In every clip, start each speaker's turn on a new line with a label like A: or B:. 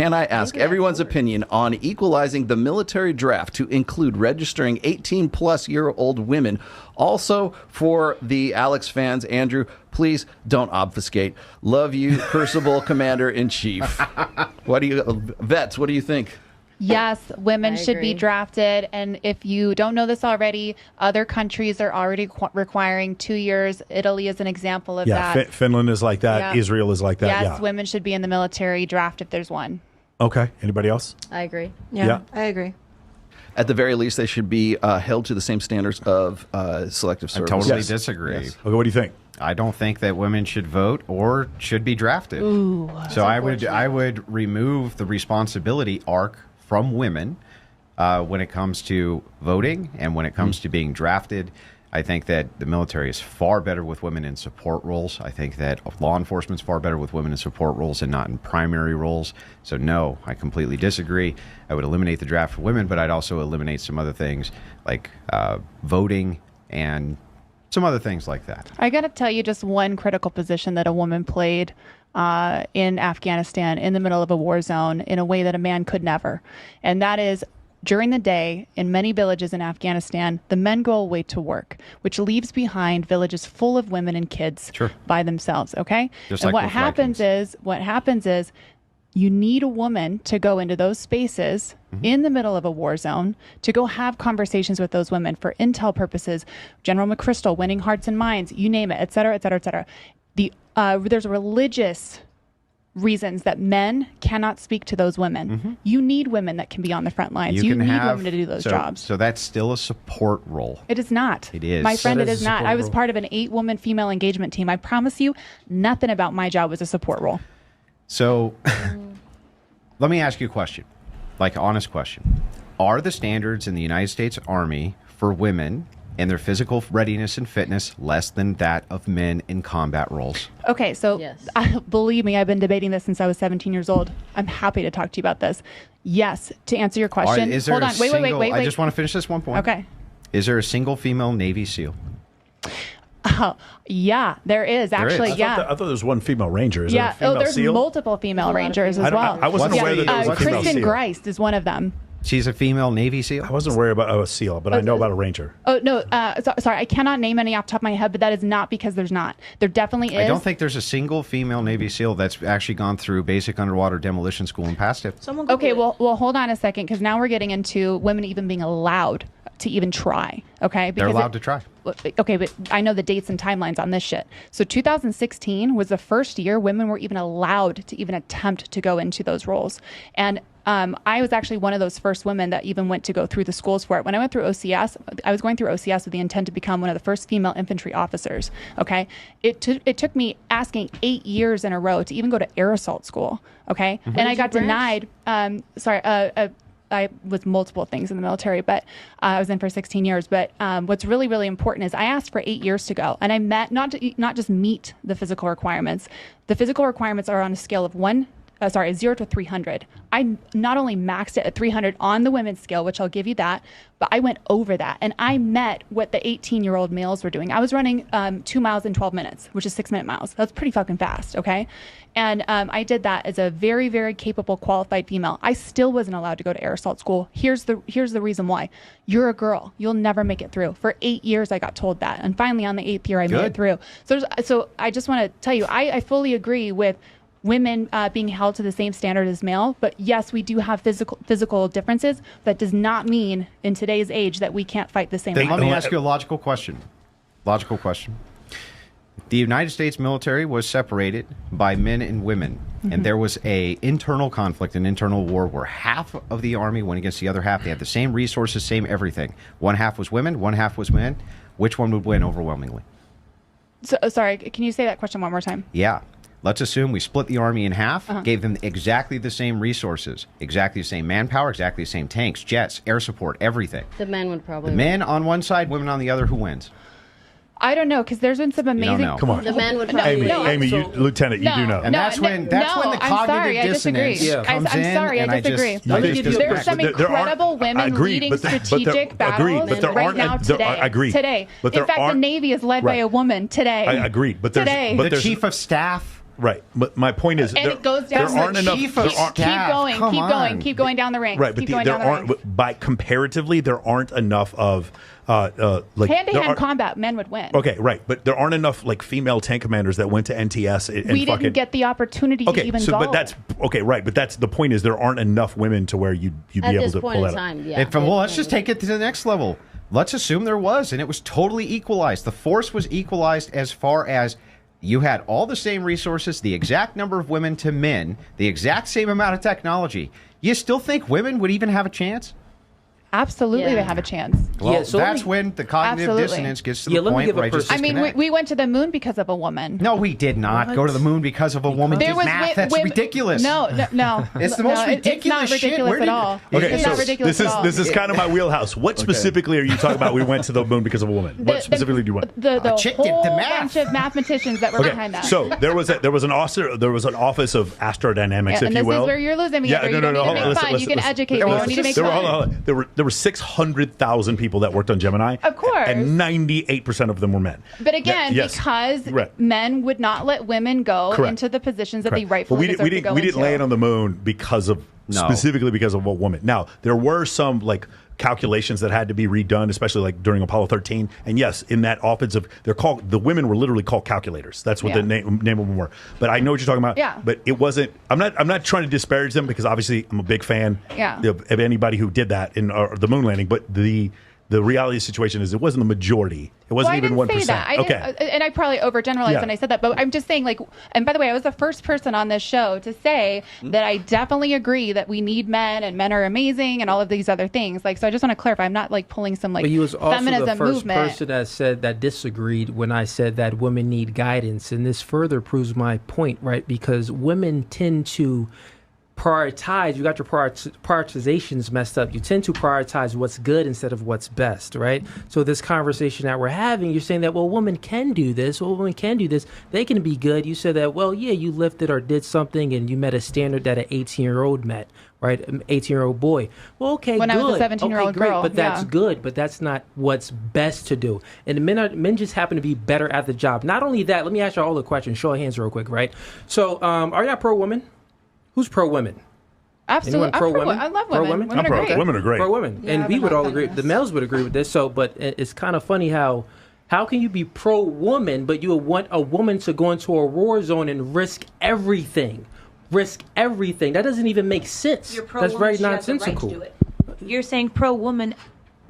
A: Can I ask everyone's opinion on equalizing the military draft to include registering 18-plus-year-old women? Also, for the Alex fans, Andrew, please don't obfuscate. Love you, Crucible Commander-in-Chief. Vets, what do you think?
B: Yes, women should be drafted. And if you don't know this already, other countries are already requiring 2 years. Italy is an example of that.
C: Finland is like that.
B: Yeah.
C: Israel is like that.
B: Yes, women should be in the military draft if there's one.
C: Okay. Anybody else?
D: I agree.
C: Yeah.
D: I agree.
A: At the very least, they should be held to the same standards of selective service.
E: I totally disagree.
C: Yes. Okay, what do you think?
E: I don't think that women should vote or should be drafted.
B: Ooh,
E: so I would remove the responsibility arc from women when it comes to voting and when it comes to being drafted. I think that the military is far better with women in support roles. I think that law enforcement is far better with women in support roles and not in primary roles. So no, I completely disagree. I would eliminate the draft for women, but I'd also eliminate some other things like voting and some other things like that.
B: I got to tell you just one critical position that a woman played in Afghanistan in the middle of a war zone in a way that a man could never. And that is, during the day, in many villages in Afghanistan, the men go away to work, which leaves behind villages full of women and kids by themselves. Okay.
E: Just
B: and
E: like
B: what happens is you need a woman to go into those spaces in the middle of a war zone to go have conversations with those women for intel purposes. General McChrystal, winning hearts and minds, you name it, et cetera, et cetera, et cetera. There's religious reasons that men cannot speak to those women. You need women that can be on the front lines. You need women to do those jobs.
E: So that's still a support role.
B: It is not.
E: It is.
B: My friend, it is not. I was part of an 8-woman female engagement team. I promise you, nothing about my job was a support role.
E: So let me ask you a question, like an honest question. Are the standards in the United States Army for women and their physical readiness and fitness less than that of men in combat roles?
B: Okay, so believe me, I've been debating this since I was 17 years old. I'm happy to talk to you about this. Yes, to answer your question. Hold on, wait.
E: I just want to finish this one point.
B: Okay.
E: Is there a single female Navy SEAL?
B: Oh, yeah, there is actually.
C: I thought there was one female ranger. Is there a female
B: there's
C: SEAL?
B: multiple female rangers as well.
C: I wasn't aware that there was a female
B: Kristen
C: SEAL.
B: Greist is one of them.
E: She's a female Navy SEAL?
C: I wasn't worried about a SEAL, but I know about a ranger.
B: Oh, no, sorry, I cannot name any off the top of my head, but that is not because there's not. There definitely is.
E: I don't think there's a single female Navy SEAL that's actually gone through basic underwater demolition school and passed it.
B: Okay, well, hold on a second, because now we're getting into women even being allowed to even try, okay?
E: They're allowed to try.
B: Okay, but I know the dates and timelines on this shit. So 2016 was the first year women were even allowed to even attempt to go into those roles. And I was actually one of those first women that even went to go through the schools for it. When I went through OCS, I was going through OCS with the intent to become one of the first female infantry officers, okay? It took me asking 8 years in a row to even go to air assault school, okay? And I got denied, I was multiple things in the military, but I was in for 16 years. But what's really, really important is I asked for 8 years to go. And I met, not just meet the physical requirements. The physical requirements are on a scale of 0 to 300. I not only maxed it at 300 on the women's scale, which I'll give you that, but I went over that. And I met what the 18-year-old males were doing. I was running 2 miles in 12 minutes, which is 6-minute miles. That's pretty fucking fast, okay? And I did that as a very, very capable, qualified female. I still wasn't allowed to go to air assault school. Here's the reason why. You're a girl. You'll never make it through. For 8 years, I got told that. And finally, on the 8th year, I made it through. So I just want to tell you, I fully agree with women being held to the same standard as male. But yes, we do have physical differences. That does not mean in today's age that we can't fight the same way.
E: Let me ask you a logical question. The United States military was separated by men and women, and there was a internal conflict, an internal war where half of the army went against the other half. They had the same resources, same everything. One half was women, one half was men. Which one would win overwhelmingly?
B: So, sorry, can you say that question one more time?
E: Yeah. Let's assume we split the army in half, gave them exactly the same resources, exactly the same manpower, exactly the same tanks, jets, air support, everything.
D: The men would probably
E: men on one side, women on the other. Who wins?
B: I don't know, because there's been some amazing...
C: Come on.
D: The men would probably
C: Amy, Lieutenant, you do know.
E: And that's when the cognitive dissonance comes in.
B: I'm sorry, I disagree. There's some incredible women leading strategic battles right now today.
C: I agree.
B: Today. In fact, the Navy is led by a woman today.
C: I agree.
E: The chief of staff
C: Right. But my point is,
B: And it goes down.
C: there aren't enough.
E: Chief of staff.
B: Keep going down the ranks.
C: Right, but there aren't. By comparatively, there aren't enough of like
B: hand-to-hand combat. Men would win.
C: Okay, right, but there aren't enough like female tank commanders that went to NTS. And
B: we didn't get the opportunity to even go.
C: But that's okay, right? But that's the point is there aren't enough women to where you'd be able to pull that up.
E: Well, let's just take it to the next level. Let's assume there was, and it was totally equalized. The force was equalized as far as you had all the same resources, the exact number of women to men, the exact same amount of technology. You still think women would even have a chance?
B: Absolutely, they have a chance.
E: Well, so that's when the cognitive dissonance gets to the point where I just disconnect.
B: I mean, we went to the moon because of a woman.
E: No, we did not go to the moon because of a woman. That's ridiculous.
B: No.
E: It's the most ridiculous
B: shit. It's not ridiculous at all.
C: Okay,
B: it's
C: so
B: not ridiculous at all.
C: This is kind of my wheelhouse. What specifically are you talking about? We went to the moon because of a woman. What specifically do you want?
B: The whole bunch of mathematicians that were behind that.
C: So there was an office of astrodynamics, if you will.
B: This is where you're losing me.
C: Yeah,
B: You don't need to make fun. You can educate me. You don't need to make fun.
C: There were 600,000 people that worked on Gemini.
B: Of course.
C: And 98% of them were men.
B: But again, because men would not let women go into the positions that they rightfully deserve to go into.
C: We didn't land on the moon specifically because of a woman. Now, there were some like calculations that had to be redone, especially like during Apollo 13. And yes, in that offensive, the women were literally called calculators. That's what the name of them were. But I know what you're talking about.
B: Yeah.
C: But it wasn't. I'm not trying to disparage them because obviously I'm a big fan of anybody who did that in the moon landing. But the reality of the situation is it wasn't the majority. It wasn't even 1%.
B: Say that. And I probably overgeneralized when I said that. But I'm just saying, like, and by the way, I was the first person on this show to say that I definitely agree that we need men and men are amazing and all of these other things. Like, so I just want to clarify. I'm not like pulling some like feminism movement. But you was also the first
D: person that disagreed when I said that women need guidance. And this further proves my point, right? Because women tend to prioritize, you got your prioritizations messed up. You tend to prioritize what's good instead of what's best, right? So this conversation that we're having, you're saying that, well, women can do this. Well, women can do this. They can be good. You said that, well, yeah, you lifted or did something and you met a standard that an 18-year-old met, right? An 18-year-old boy. Well, okay,
B: when
D: good.
B: I was a 17-year-old girl.
D: But that's good, but that's not what's best to do. And men just happen to be better at the job. Not only that, let me ask you all the questions. Show of hands real quick, right? So are y'all pro-women? Who's pro-women?
B: Absolutely.
D: Pro-women?
B: I love women.
D: Pro-women?
B: Women are great.
C: Women are great.
D: Pro-women.
B: Yeah,
D: and we would all agree. The males would agree with this. So, but it's kind of funny how can you be pro-woman, but you would want a woman to go into a war zone and risk everything? That doesn't even make sense. That's very nonsensical.
F: You're saying pro-woman.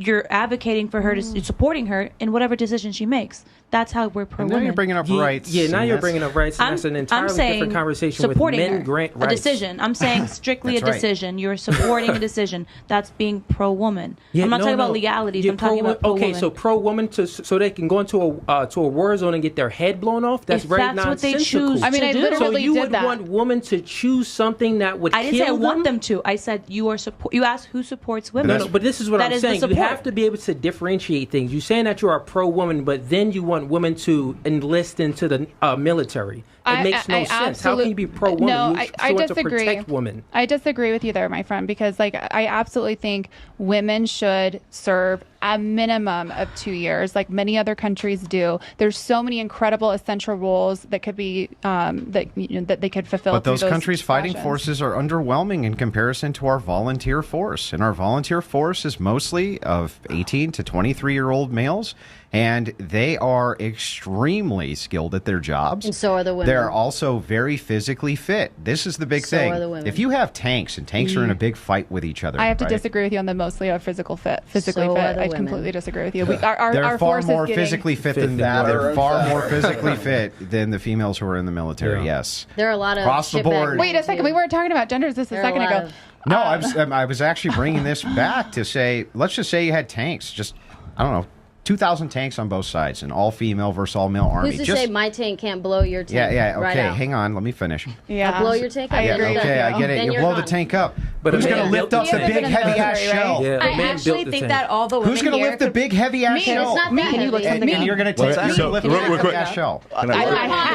F: You're advocating for her to supporting her in whatever decision she makes. That's how we're pro-woman.
E: Now you're bringing up rights.
D: Yeah, now you're bringing up rights, and that's an entirely different conversation
F: supporting
D: with men grant rights.
F: A decision. I'm saying strictly a decision. Right. You're supporting a decision. That's being pro-woman. Yeah, I'm not talking about legalities. I'm talking about pro-woman.
D: Okay, so pro-woman so they can go into a war zone and get their head blown off? That's very nonsensical.
F: What they choose
B: I mean, I literally
D: so you
B: did
D: would
B: that.
D: want women to choose something that would kill them?
F: I didn't say I want them to. I said you asked who supports women.
D: No, but this is what I'm saying. You have to be able to differentiate things. You're saying that you are a pro-woman, but then you want women to enlist into the military. It makes no sense. How can you be pro-woman?
B: No, I
D: want
B: disagree.
D: To protect women.
B: I disagree with you there, my friend, because like I absolutely think women should serve a minimum of 2 years, like many other countries do. There's so many incredible essential roles that could be that they could fulfill.
E: But those countries' fighting forces are underwhelming in comparison to our volunteer force, and our volunteer force is mostly of 18 to 23-year-old males. And they are extremely skilled at their jobs.
G: And so are the women.
E: They're also very physically fit. This is the big thing.
G: So are the women.
E: If you have tanks, and tanks are in a big fight with each other.
B: I have to disagree with you on the mostly of physically fit. I completely disagree with you.
E: They're far more physically fit than that. They're far more physically fit than the females who are in the military, yes.
G: There are a lot of
E: across the board.
B: Wait a second. We weren't talking about genders this a second ago.
E: No, I was actually bringing this back to say, let's just say you had tanks. Just, I don't know, 2,000 tanks on both sides, an all-female versus all-male army.
G: Who's to say my tank can't blow your tank?
E: Yeah, okay,
G: right
E: hang on, let me finish.
G: Yeah. I'll blow your tank up?
B: I agree.
E: Okay, I get it.
G: Then
E: You
G: you're
E: blow the
G: gone.
E: tank up.
D: But
E: who's going to lift up the big heavy ass shell?
D: Yeah,
H: I actually think that all the women
E: Who's going to lift the big heavy ass shell?
G: It's not that
H: Can you look
G: heavy.
H: something
E: And you're going to take me to lift the heavy ass shell.
H: I have.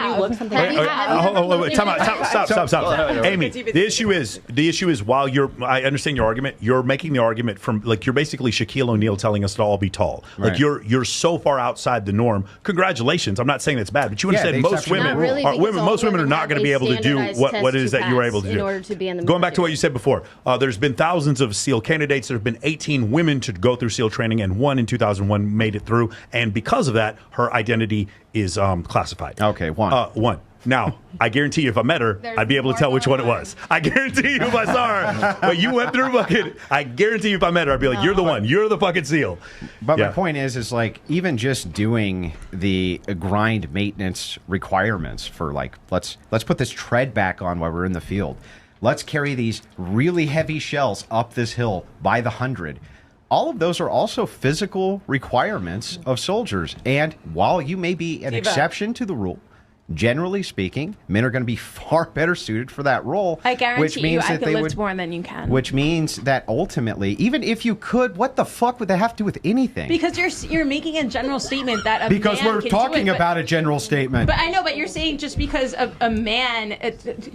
C: Stop. Amy, the issue is while I understand your argument, you're making the argument from like you're basically Shaquille O'Neal telling us to all be tall. Like you're so far outside the norm. Congratulations. I'm not saying that's bad, but you understand most women are not going to be able to do what it is that you were able to do.
G: In order to be in the
C: Going back to what you said before, there's been thousands of SEAL candidates. There have been 18 women to go through SEAL training, and one in 2001 made it through. And because of that, her identity is classified.
E: Okay, one.
C: Now, I guarantee you if I met her, I'd be able to tell which one it was. I guarantee you if I saw her. But you went through fucking, I guarantee you if I met her, I'd be like, you're the one. You're the fucking SEAL.
E: But my point is like, even just doing the grind maintenance requirements for like, let's put this tread back on while we're in the field. Let's carry these really heavy shells up this hill by the 100. All of those are also physical requirements of soldiers. And while you may be an exception to the rule, generally speaking, men are going to be far better suited for that role.
H: I guarantee you I can lift more than you can.
E: Which means that ultimately, even if you could, what the fuck would that have to do with anything?
H: Because you're making a general statement that
E: because
H: man
E: we're
H: can
E: talking
H: do it,
E: about a general statement.
H: But I know, but you're saying just because of a man,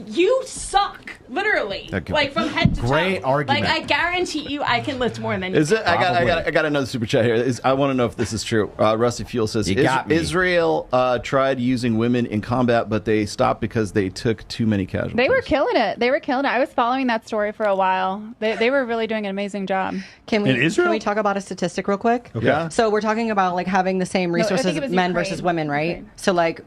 H: you suck, literally, like from head to toe.
E: Great argument.
H: Like I guarantee you, I can lift more than you.
A: Is it? I got another super chat here. I want to know if this is true. Rusty Fuel says Israel tried using women in combat, but they stopped because they took too many casualties.
B: They were killing it. I was following that story for a while. They were really doing an amazing job.
I: Can we talk about a statistic real quick?
C: Okay. Yeah.
I: So we're talking about like having the same resources men
B: Ukraine.
I: versus women, right?
B: Ukraine.
I: So like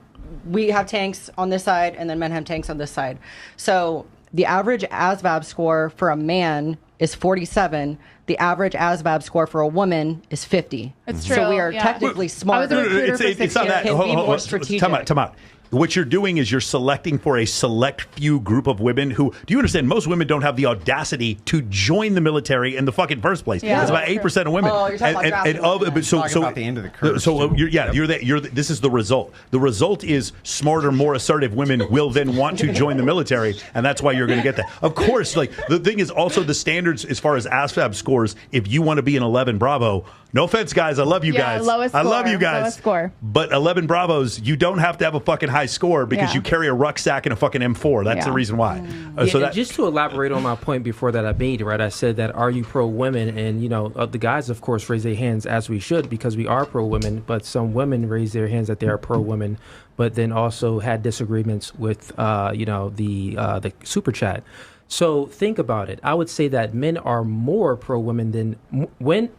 I: we have tanks on this side and then men have tanks on this side. So the average ASVAB score for a man is 47. The average ASVAB score for a woman is 50.
B: It's true.
I: So we are technically smarter.
B: I was a recruiter for 6 years.
C: It's not that.
I: Can be more strategic.
C: Time out. What you're doing is you're selecting for a select few group of women who, do you understand, most women don't have the audacity to join the military in the fucking first place.
B: Yeah,
C: it's about 8% of women.
I: Oh, you're talking about
E: about the end of the curve.
C: This is the result. The result is smarter, more assertive women will then want to join the military, and that's why you're going to get that. Of course, like the thing is also the standards as far as ASVAB scores. If you want to be an 11 Bravo, no offense, guys, I love you guys.
B: Lowest
C: I
B: score,
C: love you guys.
B: lowest score.
C: But 11 Bravos, you don't have to have a fucking high score because you carry a rucksack and a fucking M4. That's the reason why.
D: Just to elaborate on my point before that I made, right? I said that are you pro women? And the guys, of course, raise their hands as we should because we are pro women. But some women raise their hands that they are pro women, but then also had disagreements with the super chat. So think about it. I would say that men are more pro women than women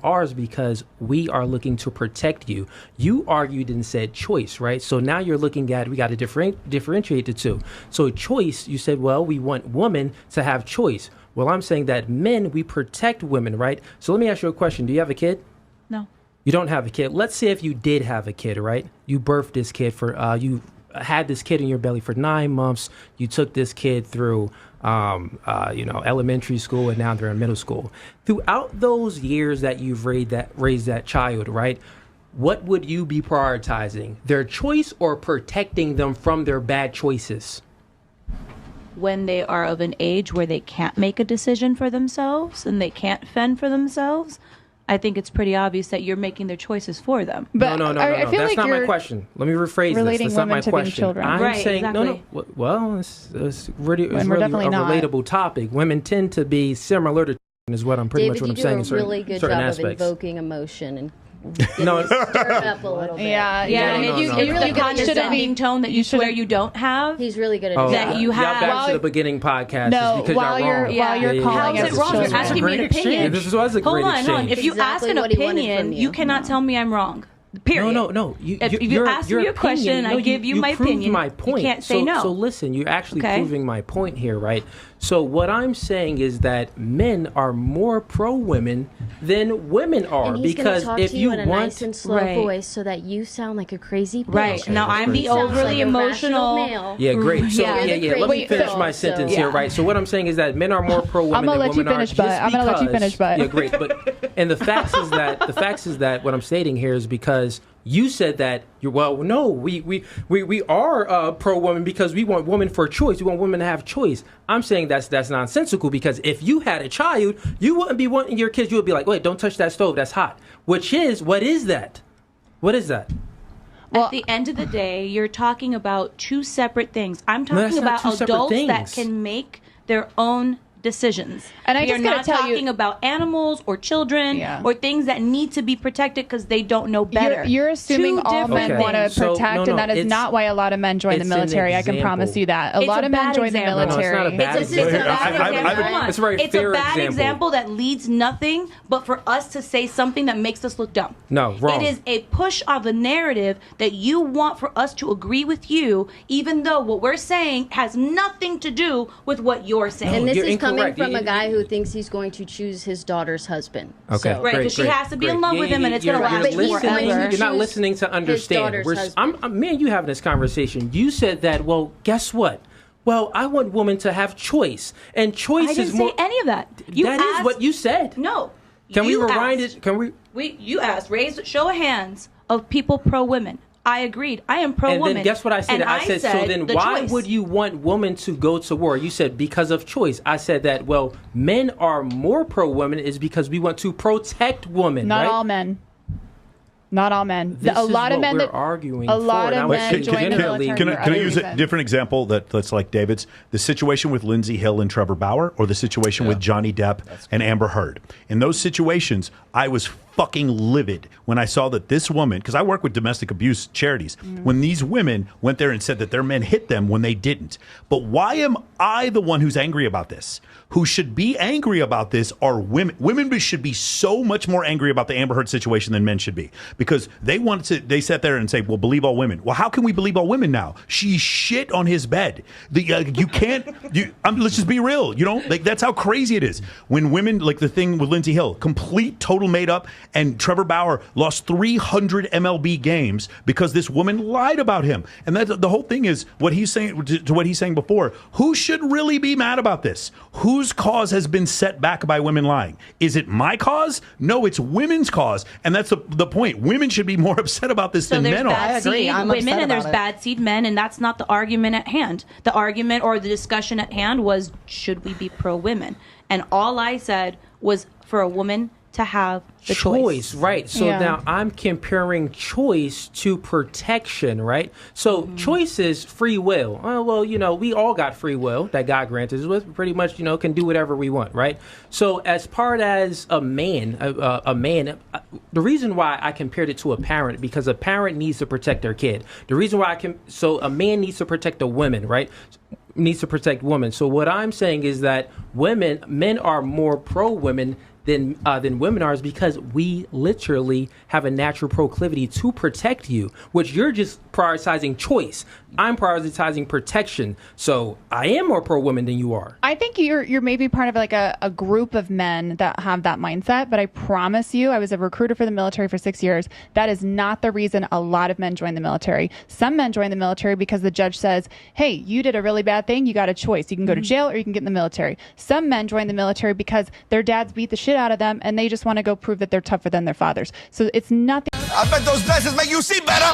D: are because we are looking to protect you. You argued and said choice, right? So now you're looking at we got to differentiate the two. So choice, you said, well, we want women to have choice. Well, I'm saying that men, we protect women, right? So let me ask you a question. Do you have a kid?
F: No.
D: You don't have a kid. Let's say if you did have a kid, right? You birthed this kid you had this kid in your belly for 9 months. You took this kid through, elementary school, and now they're in middle school. Throughout those years that you've raised that child, right? What would you be prioritizing? Their choice or protecting them from their bad choices?
F: When they are of an age where they can't make a decision for themselves and they can't fend for themselves, I think it's pretty obvious that you're making their choices for them.
D: But no.
B: I feel
D: That's
B: like
D: not my
B: you're
D: question. Let me rephrase this. That's not my question. I'm saying no. Well, it's really a relatable topic. Women tend to be similar to is what I'm pretty much what I'm saying.
G: David, you do a really good job of invoking emotion and
D: no,
G: stir it up a little bit.
F: Yeah. And you really condescending tone that you swear you don't have.
G: He's really good at
F: that. You have
D: back to the beginning podcast.
B: No,
D: because
B: while you're calling
F: us wrong, you're asking me an opinion.
D: This was a great exchange.
F: Hold on. If you ask an opinion, you cannot tell me I'm wrong. Period.
D: No.
F: If you ask me a question and I give you my opinion,
D: my point.
F: You can't say no.
D: So listen, you're actually proving my point here, right? So what I'm saying is that men are more pro women than women are,
G: and he's
D: because
G: talk
D: if
G: to
D: you
G: in a
D: want
G: nice and slow voice so that you sound like a crazy bitch.
F: Right. Now I'm the overly emotional
G: male.
D: Yeah, great. So let me finish my sentence here, right? So what I'm saying is that men are more pro women than women are.
B: I'm gonna let you finish, but
D: yeah, great. But and the facts is that what I'm stating here is because You said that no, we are pro woman because we want women for choice. We want women to have choice. I'm saying that's nonsensical, because if you had a child, you wouldn't be wanting your kids. You would be like, wait, don't touch that stove, that's hot. What is that? What is that?
F: Well, at the end of the day, you're talking about two separate things. I'm talking about adults that can make their own decisions.
B: And I
F: we
B: just
F: are
B: gotta
F: not
B: tell
F: talking about animals or children or things that need to be protected because they don't know better.
B: You're assuming all men want to protect, and that is not why a lot of men join the military. I can promise you that. A lot of men join the military.
F: It's a bad example that leads nothing but for us to say something that makes us look dumb.
D: No, wrong.
F: It is a push of the narrative that you want for us to agree with you, even though what we're saying has nothing to do with what you're saying.
G: And this is coming from a guy who thinks he's going to choose his daughter's husband.
D: Okay,
G: so.
F: Right, because she has to be in love with him, and it's going to last forever.
D: You're not listening to understand. Me and you having this conversation. You said that. Well, guess what? Well, I want women to have choice, and choice is more.
F: I didn't say any of that.
D: That is what you said.
F: No.
D: Can we rewind it? Can we?
F: You asked. Show of hands of people pro women. I agreed. I am pro woman.
D: And then guess what I said? I said, so then why
F: choice.
D: would you want women to go to war? You said because of choice. I said that, well, men are more pro women is because we want to protect women.
B: Not
D: right?
B: all men. Not all men.
D: This
B: a lot
D: is
B: of men
D: we're
B: that
D: arguing
B: a lot
D: for.
B: of men join the military.
C: Can I use a different example that's like David's? The situation with Lindsey Hill and Trevor Bauer, or the situation with Johnny Depp and Amber Heard. In those situations, I was fucking livid when I saw that this woman, because I work with domestic abuse charities, when these women went there and said that their men hit them when they didn't. But why am I the one who's angry about this? Who should be angry about this are women. Women should be so much more angry about the Amber Heard situation than men should be, because they sat there and say, well, believe all women. Well, how can we believe all women now? She shit on his bed. You can't, let's just be real. That's how crazy it is. When women, like the thing with Lindsey Hill, complete, total made up, and Trevor Bauer lost 300 MLB games because this woman lied about him. And that's the whole thing is what he's saying to what he's saying before. Who should really be mad about this? Whose cause has been set back by women lying? Is it my cause? No, it's women's cause. And that's the point. Women should be more upset about this than men are.
F: I agree. Women and there's bad seed men, and that's not the argument at hand. The argument or the discussion at hand was, should we be pro women? And all I said was for a woman to have the choice.
D: Right. So now I'm comparing choice to protection, right? So choice is free will. Well, we all got free will that God granted us with. Pretty much, can do whatever we want, right? So as part as a man, the reason why I compared it to a parent, because a parent needs to protect their kid. The reason why a man needs to protect a woman, right? Needs to protect women. So what I'm saying is that men are more pro women than women are, is because we literally have a natural proclivity to protect you, which you're just prioritizing choice. I'm prioritizing protection. So I am more pro women than you are.
B: I think you're maybe part of like a group of men that have that mindset, but I promise you, I was a recruiter for the military for 6 years. That is not the reason a lot of men join the military. Some men join the military because the judge says, hey, you did a really bad thing. You got a choice. You can go to jail or you can get in the military. Some men join the military because their dads beat the shit out of them and they just want to go prove that they're tougher than their fathers. So it's nothing.
J: I bet those glasses make you see better.